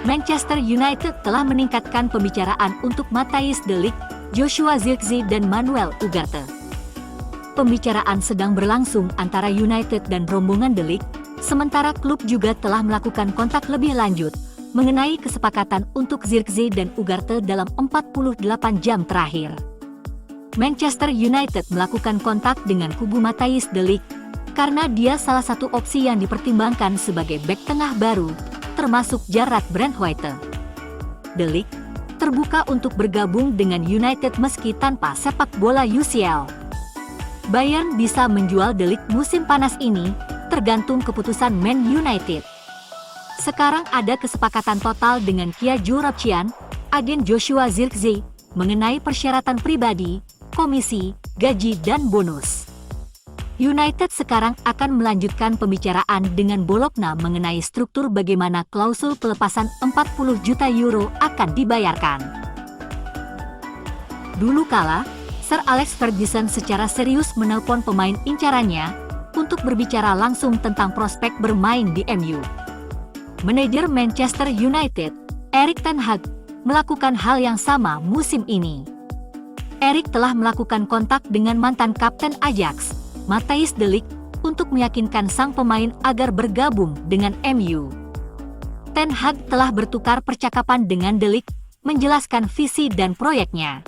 Manchester United telah meningkatkan pembicaraan untuk Matthijs de Ligt, Joshua Zirkzee dan Manuel Ugarte. Pembicaraan sedang berlangsung antara United dan rombongan de Ligt, sementara klub juga telah melakukan kontak lebih lanjut mengenai kesepakatan untuk Zirkzee dan Ugarte dalam 48 jam terakhir. Manchester United melakukan kontak dengan kubu Matthijs de Ligt karena dia salah satu opsi yang dipertimbangkan sebagai bek tengah baru, termasuk Jarrad Brandtwaite. De Ligt terbuka untuk bergabung dengan United meski tanpa sepak bola UCL. Bayern bisa menjual De Ligt musim panas ini, tergantung keputusan Man United. Sekarang ada kesepakatan total dengan Kia Joorabchian, agen Joshua Zirkzee, mengenai persyaratan pribadi, komisi, gaji dan bonus. United sekarang akan melanjutkan pembicaraan dengan Bologna mengenai struktur bagaimana klausul pelepasan 40 juta euro akan dibayarkan. Dulu kala, Sir Alex Ferguson secara serius menelpon pemain incarannya untuk berbicara langsung tentang prospek bermain di MU. Manajer Manchester United, Erik ten Hag, melakukan hal yang sama musim ini. Erik telah melakukan kontak dengan mantan kapten Ajax, Matthijs de Ligt, untuk meyakinkan sang pemain agar bergabung dengan MU. Ten Hag telah bertukar percakapan dengan de Ligt, menjelaskan visi dan proyeknya.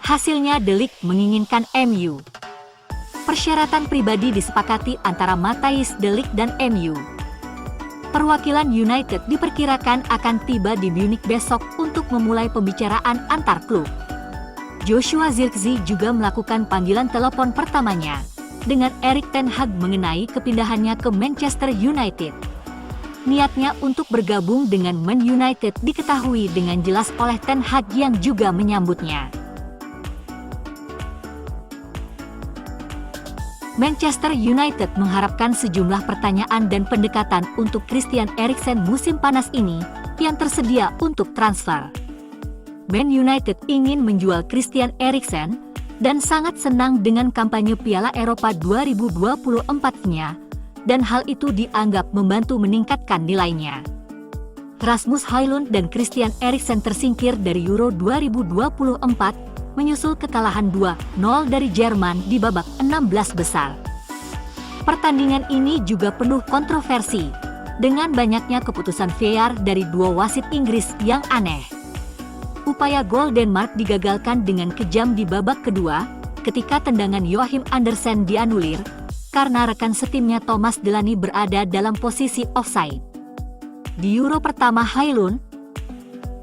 Hasilnya de Ligt menginginkan MU. Persyaratan pribadi disepakati antara Matthijs de Ligt dan MU. Perwakilan United diperkirakan akan tiba di Munich besok untuk memulai pembicaraan antar klub. Joshua Zirkzee juga melakukan panggilan telepon pertamanya dengan Erik ten Hag mengenai kepindahannya ke Manchester United. Niatnya untuk bergabung dengan Man United diketahui dengan jelas oleh Ten Hag yang juga menyambutnya. Manchester United mengharapkan sejumlah pertanyaan dan pendekatan untuk Christian Eriksen musim panas ini yang tersedia untuk transfer. Man United ingin menjual Christian Eriksen dan sangat senang dengan kampanye Piala Eropa 2024-nya, dan hal itu dianggap membantu meningkatkan nilainya. Rasmus Højlund dan Christian Eriksen tersingkir dari Euro 2024 menyusul kekalahan 2-0 dari Jerman di babak 16 besar. Pertandingan ini juga penuh kontroversi, dengan banyaknya keputusan VAR dari dua wasit Inggris yang aneh. Upaya gol Denmark digagalkan dengan kejam di babak kedua, ketika tendangan Joachim Andersen dianulir, karena rekan setimnya Thomas Delaney berada dalam posisi offside. Di Euro pertama Højlund,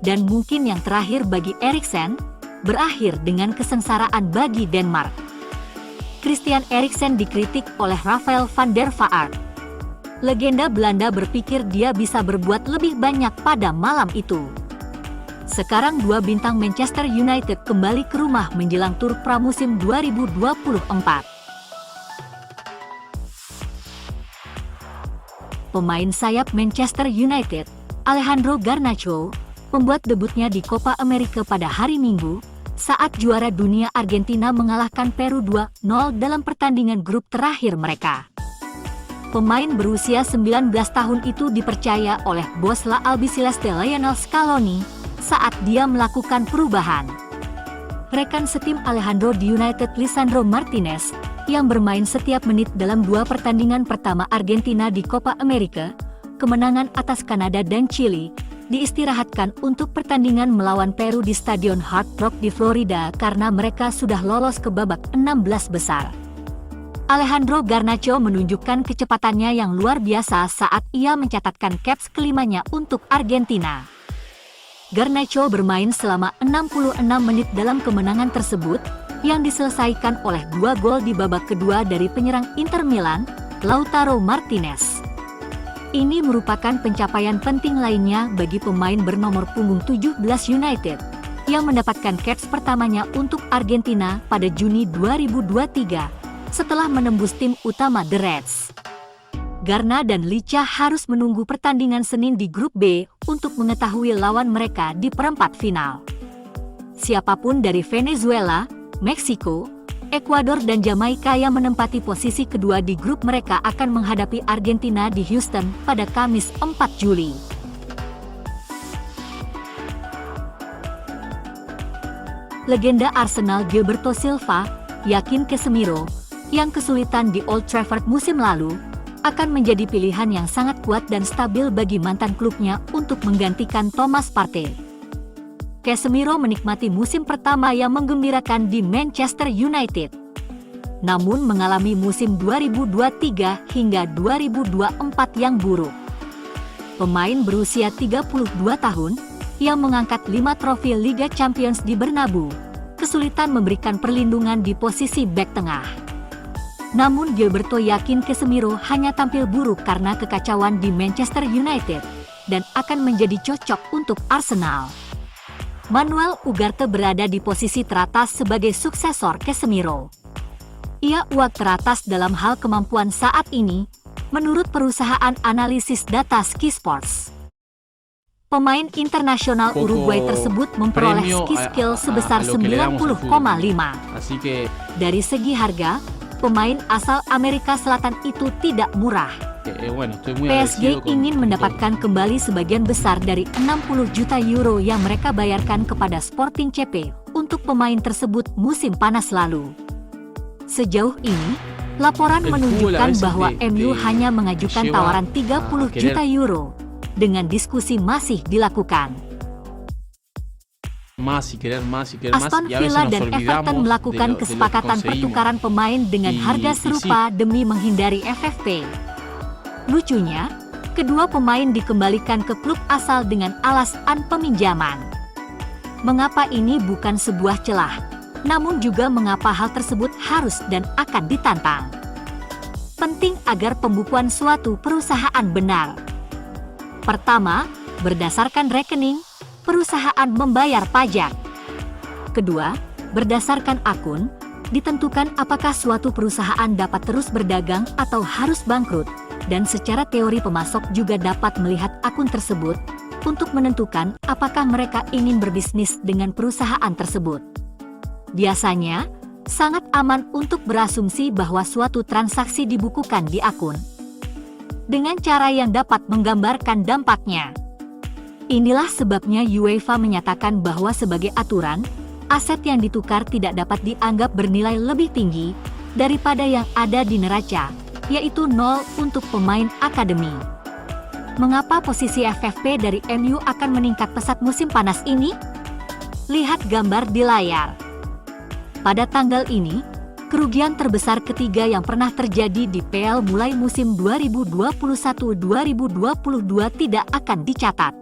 dan mungkin yang terakhir bagi Eriksen, berakhir dengan kesengsaraan bagi Denmark. Christian Eriksen dikritik oleh Rafael van der Vaart. Legenda Belanda berpikir dia bisa berbuat lebih banyak pada malam itu. Sekarang dua bintang Manchester United kembali ke rumah menjelang tur pramusim 2024. Pemain sayap Manchester United, Alejandro Garnacho, membuat debutnya di Copa America pada hari Minggu, saat juara dunia Argentina mengalahkan Peru 2-0 dalam pertandingan grup terakhir mereka. Pemain berusia 19 tahun itu dipercaya oleh bos La Albiceleste Lionel Scaloni saat dia melakukan perubahan. Rekan setim Alejandro di United Lisandro Martinez, yang bermain setiap menit dalam dua pertandingan pertama Argentina di Copa America, kemenangan atas Kanada dan Chili, diistirahatkan untuk pertandingan melawan Peru di Stadion Hard Rock di Florida karena mereka sudah lolos ke babak 16 besar. Alejandro Garnacho menunjukkan kecepatannya yang luar biasa saat ia mencatatkan caps kelimanya untuk Argentina. Garnacho bermain selama 66 menit dalam kemenangan tersebut, yang diselesaikan oleh 2 gol di babak kedua dari penyerang Inter Milan, Lautaro Martinez. Ini merupakan pencapaian penting lainnya bagi pemain bernomor punggung 17 United, yang mendapatkan caps pertamanya untuk Argentina pada Juni 2023, setelah menembus tim utama The Reds. Garna dan Licha harus menunggu pertandingan Senin di grup B untuk mengetahui lawan mereka di perempat final. Siapapun dari Venezuela, Meksiko, Ekuador dan Jamaika yang menempati posisi kedua di grup mereka akan menghadapi Argentina di Houston pada Kamis 4 Juli. Legenda Arsenal Gilberto Silva yakin Casemiro, yang kesulitan di Old Trafford musim lalu, akan menjadi pilihan yang sangat kuat dan stabil bagi mantan klubnya untuk menggantikan Thomas Partey. Casemiro menikmati musim pertama yang menggembirakan di Manchester United, namun mengalami musim 2023 hingga 2024 yang buruk. Pemain berusia 32 tahun, yang mengangkat 5 trofi Liga Champions di Bernabeu, kesulitan memberikan perlindungan di posisi bek tengah. Namun Gilberto yakin Casemiro hanya tampil buruk karena kekacauan di Manchester United, dan akan menjadi cocok untuk Arsenal. Manuel Ugarte berada di posisi teratas sebagai suksesor Casemiro. Ia uak teratas dalam hal kemampuan saat ini, menurut perusahaan analisis data Sky Sports. Pemain internasional Uruguay tersebut memperoleh skill sebesar 90,5. Dari segi harga, pemain asal Amerika Selatan itu tidak murah. PSG ingin mendapatkan kembali sebagian besar dari 60 juta euro yang mereka bayarkan kepada Sporting CP untuk pemain tersebut musim panas lalu. Sejauh ini, laporan menunjukkan bahwa MU hanya mengajukan tawaran 30 juta euro. Dengan diskusi masih dilakukan. Aston Villa dan Everton melakukan kesepakatan pertukaran pemain dengan harga serupa demi menghindari FFP. Lucunya, kedua pemain dikembalikan ke klub asal dengan alasan peminjaman. Mengapa ini bukan sebuah celah, namun juga mengapa hal tersebut harus dan akan ditantang. Penting agar pembukuan suatu perusahaan benar. Pertama, berdasarkan rekening, perusahaan membayar pajak. Kedua, berdasarkan akun, ditentukan apakah suatu perusahaan dapat terus berdagang atau harus bangkrut, dan secara teori pemasok juga dapat melihat akun tersebut untuk menentukan apakah mereka ingin berbisnis dengan perusahaan tersebut. Biasanya, sangat aman untuk berasumsi bahwa suatu transaksi dibukukan di akun, dengan cara yang dapat menggambarkan dampaknya. Inilah sebabnya UEFA menyatakan bahwa sebagai aturan, aset yang ditukar tidak dapat dianggap bernilai lebih tinggi daripada yang ada di neraca, yaitu 0 untuk pemain akademi. Mengapa posisi FFP dari MU akan meningkat pesat musim panas ini? Lihat gambar di layar. Pada tanggal ini, kerugian terbesar ketiga yang pernah terjadi di PL mulai musim 2021-2022 tidak akan dicatat.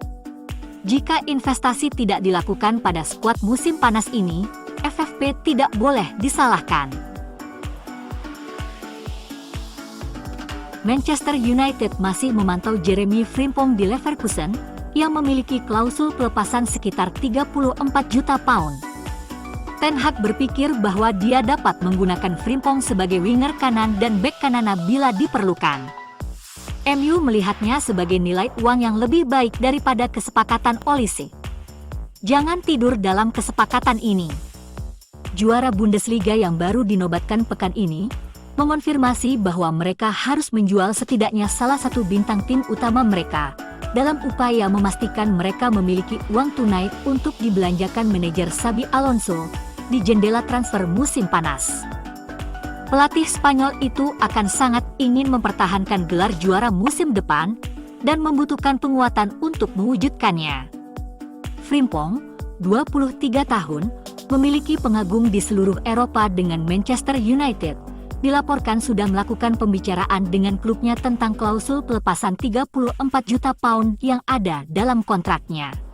Jika investasi tidak dilakukan pada skuad musim panas ini, FFP tidak boleh disalahkan. Manchester United masih memantau Jeremy Frimpong di Leverkusen, yang memiliki klausul pelepasan sekitar 34 juta pound. Ten Hag berpikir bahwa dia dapat menggunakan Frimpong sebagai winger kanan dan bek kanan bila diperlukan. MU melihatnya sebagai nilai uang yang lebih baik daripada kesepakatan Olise. Jangan tidur dalam kesepakatan ini. Juara Bundesliga yang baru dinobatkan pekan ini, mengonfirmasi bahwa mereka harus menjual setidaknya salah satu bintang tim utama mereka, dalam upaya memastikan mereka memiliki uang tunai untuk dibelanjakan manajer Xabi Alonso di jendela transfer musim panas. Pelatih Spanyol itu akan sangat ingin mempertahankan gelar juara musim depan dan membutuhkan penguatan untuk mewujudkannya. Frimpong, 23 tahun, memiliki pengagum di seluruh Eropa dengan Manchester United, dilaporkan sudah melakukan pembicaraan dengan klubnya tentang klausul pelepasan 34 juta pound yang ada dalam kontraknya.